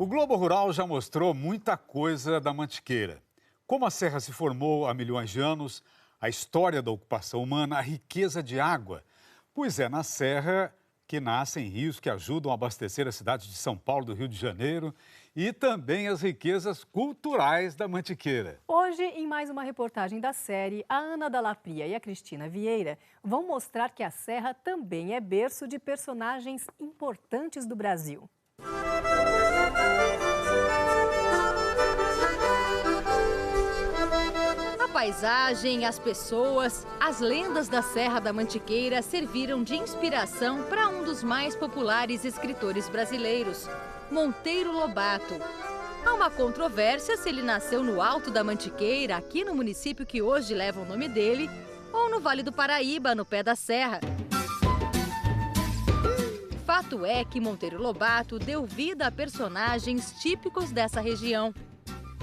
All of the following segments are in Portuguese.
O Globo Rural já mostrou muita coisa da Mantiqueira. Como a serra se formou há milhões de anos, a história da ocupação humana, a riqueza de água. Pois é na serra que nascem rios que ajudam a abastecer a cidade de São Paulo, do Rio de Janeiro, e também as riquezas culturais da Mantiqueira. Hoje, em mais uma reportagem da série, a Ana Dallapria e a Cristina Vieira vão mostrar que a serra também é berço de personagens importantes do Brasil. A paisagem, as pessoas, as lendas da Serra da Mantiqueira serviram de inspiração para um dos mais populares escritores brasileiros, Monteiro Lobato. Há uma controvérsia se ele nasceu no Alto da Mantiqueira, aqui no município que hoje leva o nome dele, ou no Vale do Paraíba, no pé da serra. Fato é que Monteiro Lobato deu vida a personagens típicos dessa região.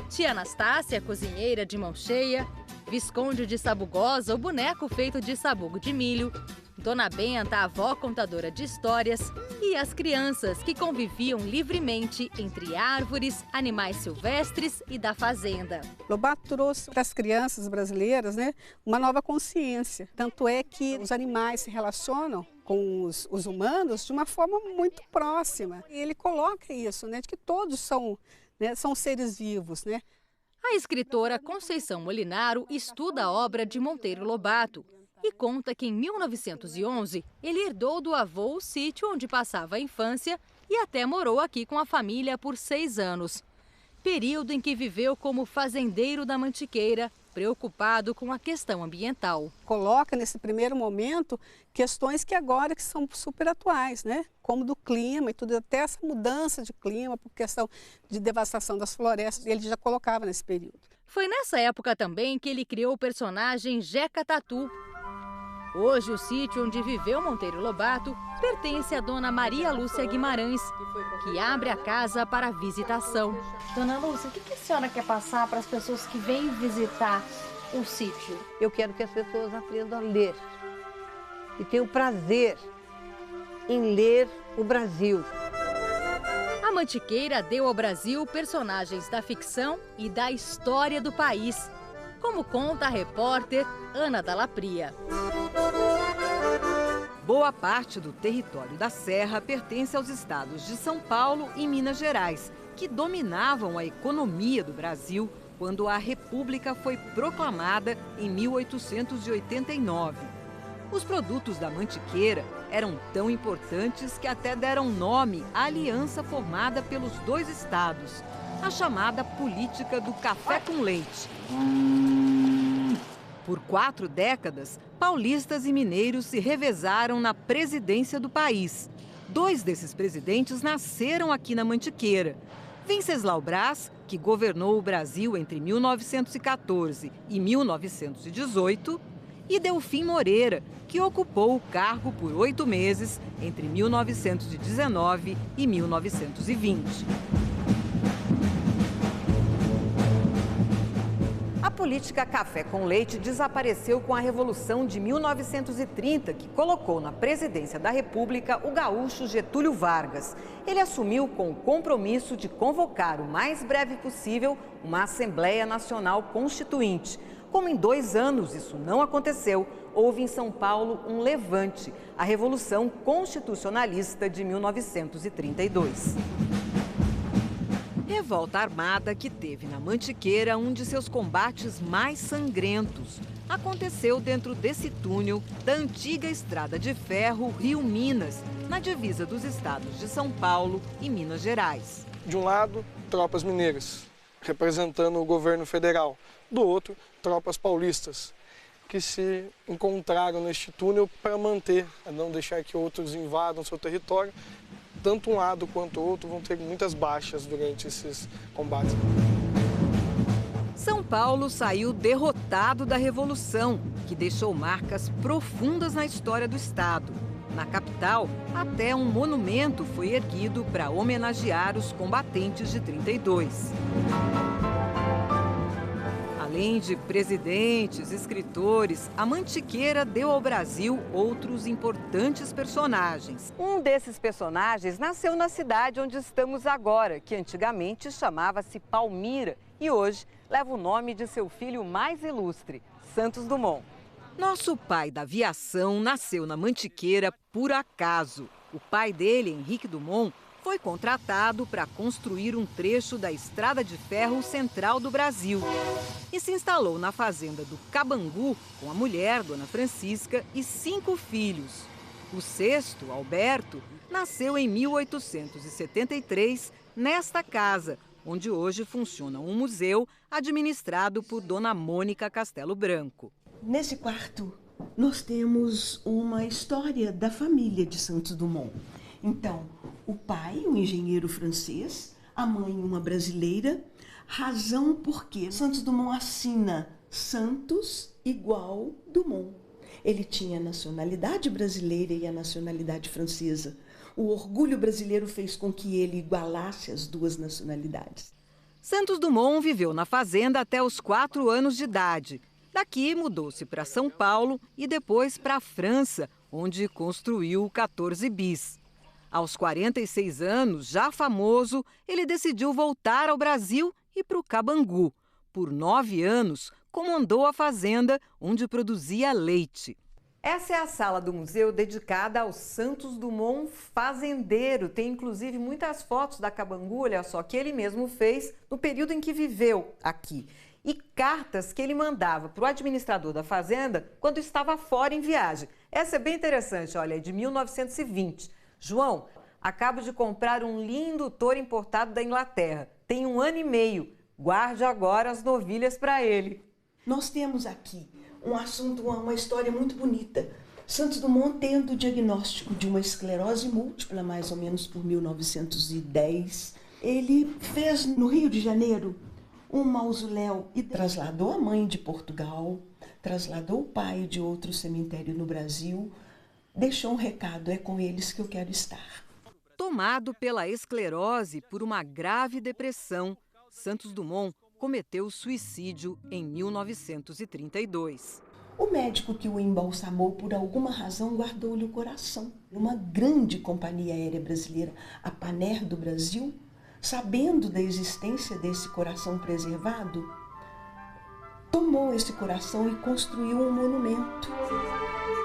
Tia Anastácia, cozinheira de mão cheia, Visconde de Sabugosa, o boneco feito de sabugo de milho, Dona Benta, a avó contadora de histórias, e as crianças que conviviam livremente entre árvores, animais silvestres e da fazenda. Lobato trouxe para as crianças brasileiras, uma nova consciência. Tanto é que os animais se relacionam com os humanos de uma forma muito próxima. E ele coloca isso, de que todos são seres vivos, A escritora Conceição Molinaro estuda a obra de Monteiro Lobato e conta que em 1911 ele herdou do avô o sítio onde passava a infância e até morou aqui com a família por 6 anos. Período em que viveu como fazendeiro da Mantiqueira, preocupado com a questão ambiental. Coloca nesse primeiro momento questões que agora que são super atuais, como do clima e tudo, até essa mudança de clima por questão de devastação das florestas, ele já colocava nesse período. Foi nessa época também que ele criou o personagem Jeca Tatu. Hoje, o sítio onde viveu Monteiro Lobato pertence à dona Maria Lúcia Guimarães, que abre a casa para visitação. Dona Lúcia, o que a senhora quer passar para as pessoas que vêm visitar o sítio? Eu quero que as pessoas aprendam a ler e tenham prazer em ler o Brasil. A Mantiqueira deu ao Brasil personagens da ficção e da história do país, como conta a repórter Ana Dallapria. Boa parte do território da Serra pertence aos estados de São Paulo e Minas Gerais, que dominavam a economia do Brasil quando a República foi proclamada em 1889. Os produtos da Mantiqueira eram tão importantes que até deram nome à aliança formada pelos dois estados, a chamada política do café com leite. Por 4 décadas, paulistas e mineiros se revezaram na presidência do país. 2 desses presidentes nasceram aqui na Mantiqueira. Venceslau Braz, que governou o Brasil entre 1914 e 1918, e Delfim Moreira, que ocupou o cargo por 8 meses entre 1919 e 1920. A política café com leite desapareceu com a Revolução de 1930, que colocou na presidência da República o gaúcho Getúlio Vargas. Ele assumiu com o compromisso de convocar o mais breve possível uma Assembleia Nacional Constituinte. Como em 2 anos isso não aconteceu, houve em São Paulo um levante, a Revolução Constitucionalista de 1932. Revolta armada que teve na Mantiqueira um de seus combates mais sangrentos. Aconteceu dentro desse túnel da antiga estrada de ferro Rio-Minas, na divisa dos estados de São Paulo e Minas Gerais. De um lado, tropas mineiras, representando o governo federal. Do outro, tropas paulistas, que se encontraram neste túnel para manter, a não deixar que outros invadam seu território. Tanto um lado quanto o outro vão ter muitas baixas durante esses combates. São Paulo saiu derrotado da Revolução, que deixou marcas profundas na história do estado. Na capital, até um monumento foi erguido para homenagear os combatentes de 32. A Além de presidentes, escritores, a Mantiqueira deu ao Brasil outros importantes personagens. Um desses personagens nasceu na cidade onde estamos agora, que antigamente chamava-se Palmira e hoje leva o nome de seu filho mais ilustre, Santos Dumont. Nosso pai da aviação nasceu na Mantiqueira por acaso. O pai dele, Henrique Dumont, foi contratado para construir um trecho da Estrada de Ferro Central do Brasil e se instalou na fazenda do Cabangu com a mulher, Dona Francisca, e 5 filhos. O sexto, Alberto, nasceu em 1873 nesta casa, onde hoje funciona um museu administrado por Dona Mônica Castelo Branco. Nesse quarto, nós temos uma história da família de Santos Dumont. Então, o pai, um engenheiro francês, a mãe, uma brasileira, razão porque Santos Dumont assina Santos igual Dumont. Ele tinha a nacionalidade brasileira e a nacionalidade francesa. O orgulho brasileiro fez com que ele igualasse as duas nacionalidades. Santos Dumont viveu na fazenda até os 4 anos de idade. Daqui mudou-se para São Paulo e depois para a França, onde construiu o 14 bis. Aos 46 anos, já famoso, ele decidiu voltar ao Brasil e para o Cabangu. Por 9 anos, comandou a fazenda onde produzia leite. Essa é a sala do museu dedicada ao Santos Dumont fazendeiro. Tem inclusive muitas fotos da Cabangu, olha só, que ele mesmo fez no período em que viveu aqui. E cartas que ele mandava para o administrador da fazenda quando estava fora em viagem. Essa é bem interessante, olha, é de 1920. João, acabo de comprar um lindo touro importado da Inglaterra. Tem 1 ano e meio. Guarde agora as novilhas para ele. Nós temos aqui um assunto, uma história muito bonita. Santos Dumont tendo o diagnóstico de uma esclerose múltipla, mais ou menos por 1910. Ele fez no Rio de Janeiro um mausoléu e trasladou a mãe de Portugal, trasladou o pai de outro cemitério no Brasil. Deixou um recado, é com eles que eu quero estar. Tomado pela esclerose por uma grave depressão, Santos Dumont cometeu suicídio em 1932. O médico que o embalsamou, por alguma razão, guardou-lhe o coração. Uma grande companhia aérea brasileira, a Panair do Brasil, sabendo da existência desse coração preservado, tomou esse coração e construiu um monumento.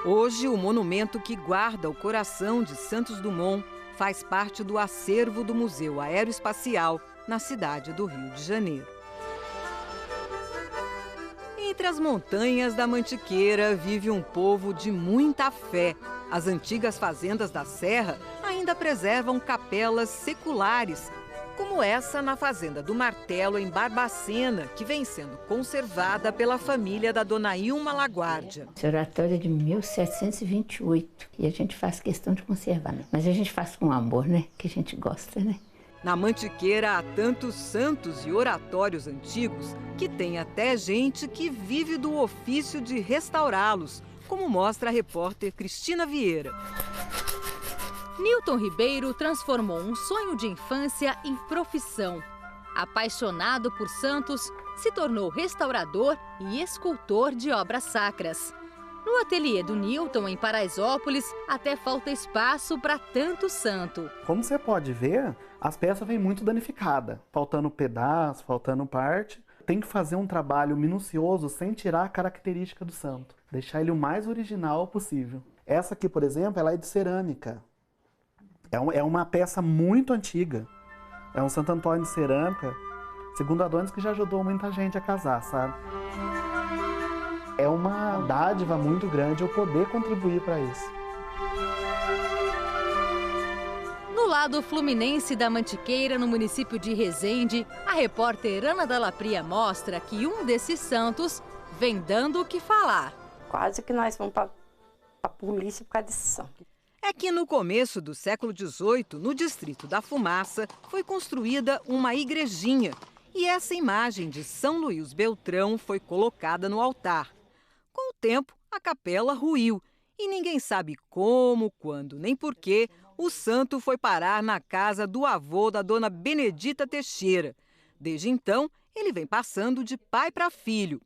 Hoje, o monumento que guarda o coração de Santos Dumont faz parte do acervo do Museu Aeroespacial, na cidade do Rio de Janeiro. Entre as montanhas da Mantiqueira vive um povo de muita fé. As antigas fazendas da Serra ainda preservam capelas seculares, como essa na Fazenda do Martelo, em Barbacena, que vem sendo conservada pela família da Dona Ilma Laguardia. Esse oratório é de 1728 e a gente faz questão de conservar, né? Mas a gente faz com amor, né? Que a gente gosta, né? Na Mantiqueira há tantos santos e oratórios antigos que tem até gente que vive do ofício de restaurá-los, como mostra a repórter Cristina Vieira. Nilton Ribeiro transformou um sonho de infância em profissão. Apaixonado por santos, se tornou restaurador e escultor de obras sacras. No ateliê do Nilton, em Paraisópolis, até falta espaço para tanto santo. Como você pode ver, as peças vêm muito danificadas, faltando pedaço, faltando parte. Tem que fazer um trabalho minucioso sem tirar a característica do santo. Deixar ele o mais original possível. Essa aqui, por exemplo, ela é de cerâmica. É uma peça muito antiga. É um Santo Antônio de cerâmica, segundo Adonis, que já ajudou muita gente a casar, sabe? É uma dádiva muito grande eu poder contribuir para isso. No lado fluminense da Mantiqueira, no município de Resende, a repórter Ana Dalla Pria mostra que um desses santos vem dando o que falar. Quase que nós vamos para a polícia por causa desse santo. É que no começo do século XVIII, no distrito da Fumaça, foi construída uma igrejinha. E essa imagem de São Luís Beltrão foi colocada no altar. Com o tempo, a capela ruiu. E ninguém sabe como, quando, nem porquê, o santo foi parar na casa do avô da dona Benedita Teixeira. Desde então, ele vem passando de pai para filho.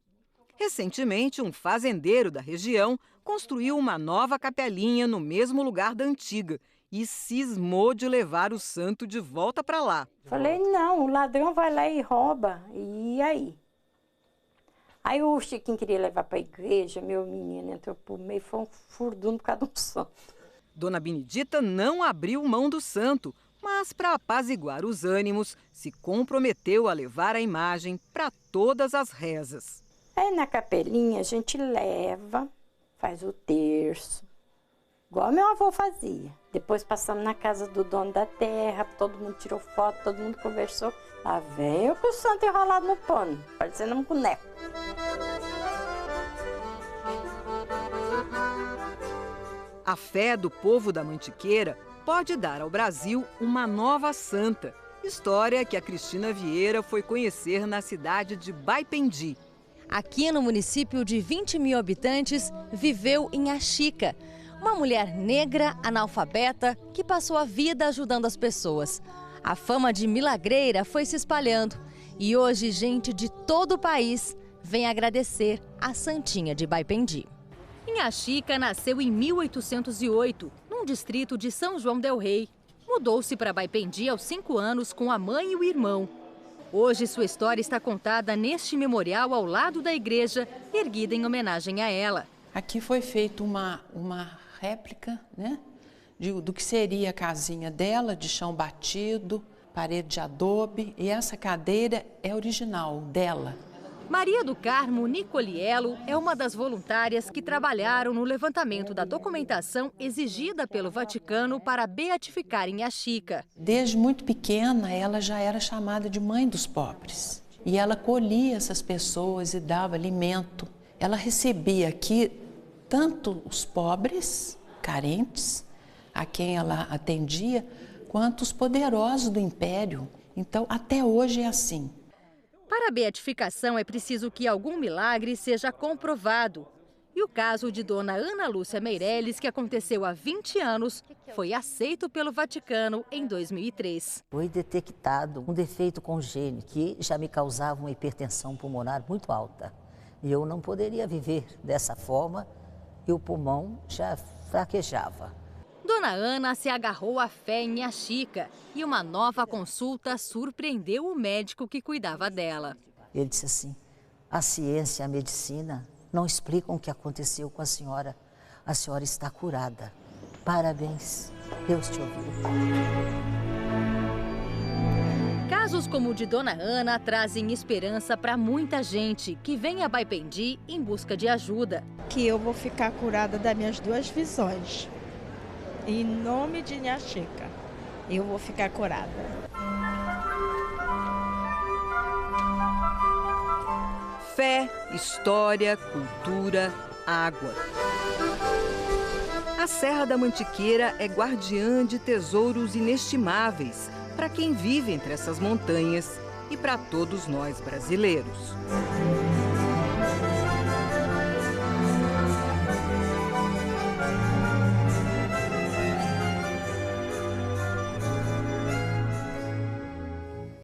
Recentemente, um fazendeiro da região construiu uma nova capelinha no mesmo lugar da antiga e cismou de levar o santo de volta para lá. Falei, não, o ladrão vai lá e rouba. E aí? Aí o Chiquinho queria levar para a igreja, meu menino entrou por meio, foi um furduno por causa de um santo. Dona Benedita não abriu mão do santo, mas para apaziguar os ânimos, se comprometeu a levar a imagem para todas as rezas. Aí na capelinha a gente leva, faz o terço, igual meu avô fazia. Depois passamos na casa do dono da terra, todo mundo tirou foto, todo mundo conversou. Lá veio com o santo enrolado no pano, parecendo um boneco. A fé do povo da Mantiqueira pode dar ao Brasil uma nova santa. História que a Cristina Vieira foi conhecer na cidade de Baipendi. Aqui no município de 20 mil habitantes, viveu Inhaxica, uma mulher negra, analfabeta, que passou a vida ajudando as pessoas. A fama de milagreira foi se espalhando e hoje gente de todo o país vem agradecer a Santinha de Baipendi. Inhaxica nasceu em 1808, num distrito de São João del Rei. Mudou-se para Baipendi aos 5 anos com a mãe e o irmão. Hoje sua história está contada neste memorial ao lado da igreja, erguida em homenagem a ela. Aqui foi feita uma réplica, né, do que seria a casinha dela, de chão batido, parede de adobe, e essa cadeira é original dela. Maria do Carmo Nicoliello é uma das voluntárias que trabalharam no levantamento da documentação exigida pelo Vaticano para beatificar Inhaxica. Desde muito pequena, ela já era chamada de mãe dos pobres. E ela colhia essas pessoas e dava alimento. Ela recebia aqui tanto os pobres, carentes, a quem ela atendia, quanto os poderosos do império. Então, até hoje é assim. Para a beatificação é preciso que algum milagre seja comprovado. E o caso de Dona Ana Lúcia Meirelles, que aconteceu há 20 anos, foi aceito pelo Vaticano em 2003. Foi detectado um defeito congênito que já me causava uma hipertensão pulmonar muito alta. E eu não poderia viver dessa forma e o pulmão já fraquejava. Dona Ana se agarrou à fé em Inhaxica e uma nova consulta surpreendeu o médico que cuidava dela. Ele disse assim, a ciência e a medicina não explicam o que aconteceu com a senhora. A senhora está curada. Parabéns, Deus te ouviu. Casos como o de Dona Ana trazem esperança para muita gente que vem a Baipendi em busca de ajuda. Que eu vou ficar curada das minhas 2 visões. Em nome de Inhaxica, eu vou ficar curada. Fé, história, cultura, água. A Serra da Mantiqueira é guardiã de tesouros inestimáveis para quem vive entre essas montanhas e para todos nós brasileiros.